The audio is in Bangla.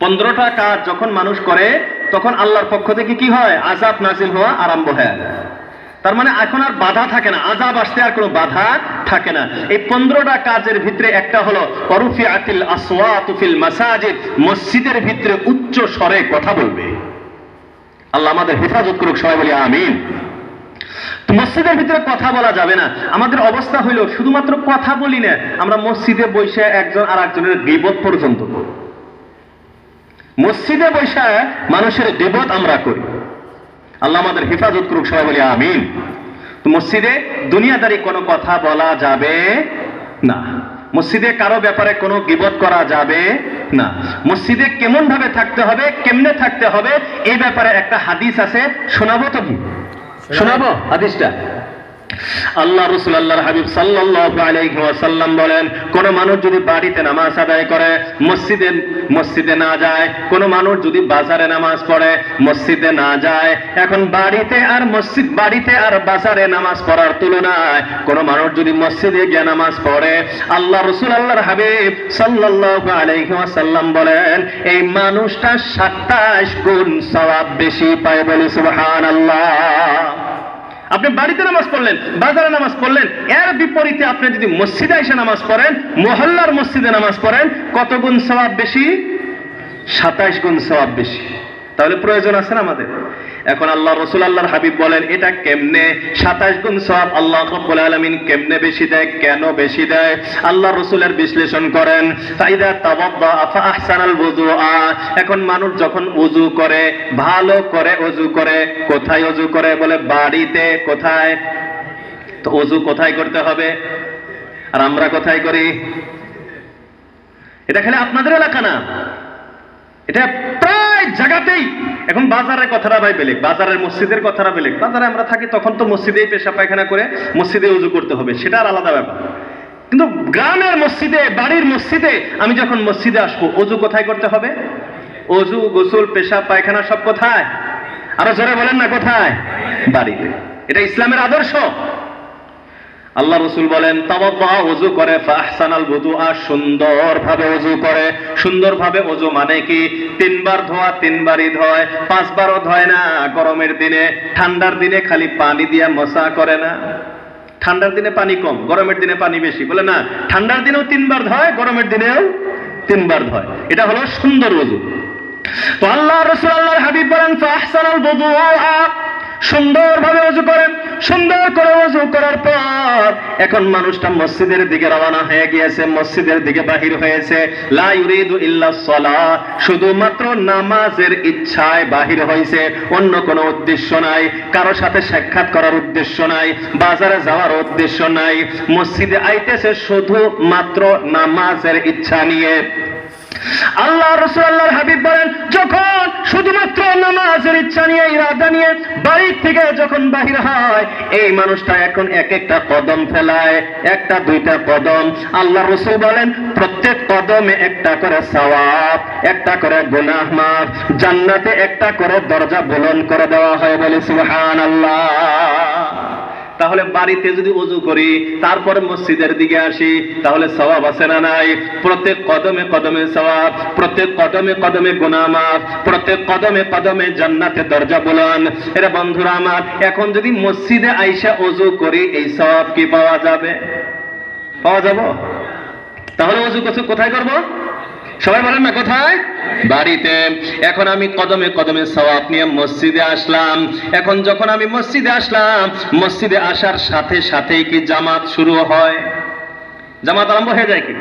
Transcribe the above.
15টা কাজ যখন মানুষ করে তখন আল্লাহর পক্ষ থেকে কি হয়? আযাব নাযিল হওয়া আরম্ভ হয়। তার মানে এখন আর বাধা থাকে না, আযাব আসতে আর কোনো বাধা থাকে না। এই 15টা কাজের ভিতরে একটা হলো ওয়ারুফিআতিল আসওয়াতু ফিল মাসাজিদ, মসজিদের ভিতরে উচ্চ স্বরে কথা বলবে। আল্লাহ আমাদের হেফাজত করুক, সবাই বলি আমিন। তো মসজিদের ভিতরে কথা বলা যাবে না। আমাদের অবস্থা হইল শুধুমাত্র কথা বলি না, আমরা মসজিদে বসে একজন আর একজনের গীবত পর্যন্ত করি। মসজিদে বসে মানুষের গীবত আমরা করি। আল্লাহ আমাদের হেফাজত করুক, সবাই বলি আমিন। তো মসজিদে দুনিয়াদারি কোনো কথা বলা যাবে না, মসজিদে কারো ব্যাপারে কোনো গীবত করা যাবে না। মসজিদে কেমন ভাবে থাকতে হবে, কেমনে থাকতে হবে, এই ব্যাপারে একটা হাদিস আছে, শোনাবো তো? কি শোনাবো হাদিসটা? আল্লাহ রাসূল আল্লাহর হাবিব সাল্লাল্লাহু আলাইহি ওয়াসাল্লাম বলেন, কোন মানুষ যদি বাড়িতে নামাজ আদায় করে মসজিদে না যায়, কোন মানুষ যদি বাজারে নামাজ পড়ে মসজিদে না যায়, এখন বাড়িতে আর বাজারে নামাজ পড়ার তুলনায় কোন মানুষ যদি মসজিদে গিয়ে নামাজ পড়ে, আল্লাহ রাসূল আল্লাহর হাবিব সাল্লাল্লাহু আলাইহি ওয়াসাল্লাম বলেন, এই মানুষটা 27 গুণ সওয়াব বেশি পায়। বলি সুবহানাল্লাহ। আপনি বাড়িতে নামাজ পড়লেন, বাজারে নামাজ পড়লেন, এর বিপরীতে আপনি যদি মসজিদে এসে নামাজ পড়েন, মহল্লার মসজিদে নামাজ পড়েন, কত গুণ সওয়াব বেশি? 27 গুণ সওয়াব বেশি। তাহলে প্রয়োজন আছে না আমাদের? এখন আল্লাহ রাসূল আল্লাহর হাবিব বলেন, এটা কেমনে 27 গুণ সওয়াব আল্লাহ রাব্বুল আলামিন কেমনে বেশি দেয়, কেন বেশি দেয়? আল্লাহ রাসূলের বিশ্লেষণ করেন, ফাইদা তাওয়াদ্দা ফা আহসানাল ওযুআ। এখন মানুষ যখন ওযু করে, ভালো করে ওযু করে, কোথায় ওযু করে? বলে বাড়িতে। কোথায়? তো ওযু কোথায় করতে হবে? আর আমরা কোথায় করি? এটা খালি আপনাদের এলাকা না, এটা প্রায় জায়গাতেই। এখন বাজারের কথাটা ভাই বেলেগ, বাজারের মসজিদের কথাটা বেলেগ। বাজারে আমরা থাকি তখন তো মসজিদেই পেশাব পায়খানা করে মসজিদে ওযু করতে হবে, সেটা আর আলাদা ব্যাপার। কিন্তু গ্রামের মসজিদে, বাড়ির মসজিদে আমি যখন মসজিদে আসবো, ওযু কোথায় করতে হবে? ওযু, গোসল, পেশাব পায়খানা সব কোথায়? আরো জোরে বলেন না, কোথায়? বাড়িতে। এটা ইসলামের আদর্শ। আল্লাহ রাসূল বলেন, তাওয়াদ্দা ওযু করে, ফাহসানাল ওযুআ সুন্দরভাবে ওযু করে। সুন্দরভাবে ওযু মানে কি? 3 বার ধোয়া 3 বারই ধোয়, 5 বারও ধোয় না। গরমের দিনে, ঠান্ডার দিনে খালি পানি দিয়ে মসা করে না। ঠান্ডার দিনে পানি কম, গরমের দিনে পানি বেশি। বলে না, ঠান্ডার দিনেও 3 বার ধোয়, গরমের দিনেও 3 বার ধোয়। এটা হলো সুন্দর ওযু। তো আল্লাহ রাসূল আল্লাহর হাবিব বলেন, ফাহসানাল ওযুআ, সুন্দরভাবে ওযু করেন। সুন্দর করে ওযু করার পর এখন মানুষটা মসজিদের দিকে রওনা হয়ে গিয়েছে, মসজিদের দিকে বাহির হয়েছে। লা ইউরিদু ইল্লা সালাহ, শুধুমাত্র নামাজের ইচ্ছায় বাহির হয়েছে, অন্য কোনো উদ্দেশ্য নাই। কারো সাথে সাক্ষাৎ করার উদ্দেশ্য নাই, বাজারে যাওয়ার উদ্দেশ্য নাই। মসজিদে আইতেছে শুধুমাত্র নামাজের ইচ্ছা নিয়ে। আল্লাহ রাসূল আল্লাহর হাবিব বলেন, যখন শুধুমাত্র নামাজের ইচ্ছা নিয়ে, ইরাদা নিয়ে বাড়ি থেকে যখন বাহির হয়, এই মানুষটা এখন এক একটা কদম ফেলায়, একটা দুইটা কদম। আল্লাহ রাসূল বলেন, প্রত্যেক কদমে একটা করে সওয়াব, একটা করে গুনাহ মাফ, জান্নাতে একটা করে দরজা বুলন্দ করে দেওয়া হয়। বলে সুবহানাল্লাহ। তাহলে বাড়িতে যদি ওযু করি, তারপরে মসজিদের দিকে আসি, তাহলে সওয়াব আছে না নাই? প্রত্যেক কদমে কদমে সওয়াব, প্রত্যেক কদমে কদমে গুনাহ মাফ, প্রত্যেক কদমে কদমে জান্নাতের দরজা বুলন্দ। এরা বন্ধুরা আমার, এখন যদি মসজিদে আইসা ওযু করি, এই সওয়াব কি পাওয়া যাবে? পাওয়া যাবে? তাহলে ওযু কোথায় করব? সবাই বলেন না, কোথায়? বাড়িতে। এখন আমি কদমে কদমে সওয়াব নিয়ে মসজিদে আসলাম। এখন যখন আমি মসজিদে আসলাম, মসজিদে আসার সাথে সাথেই কি জামাত শুরু হয়? জামাত আরম্ভ হয়ে যায় কি?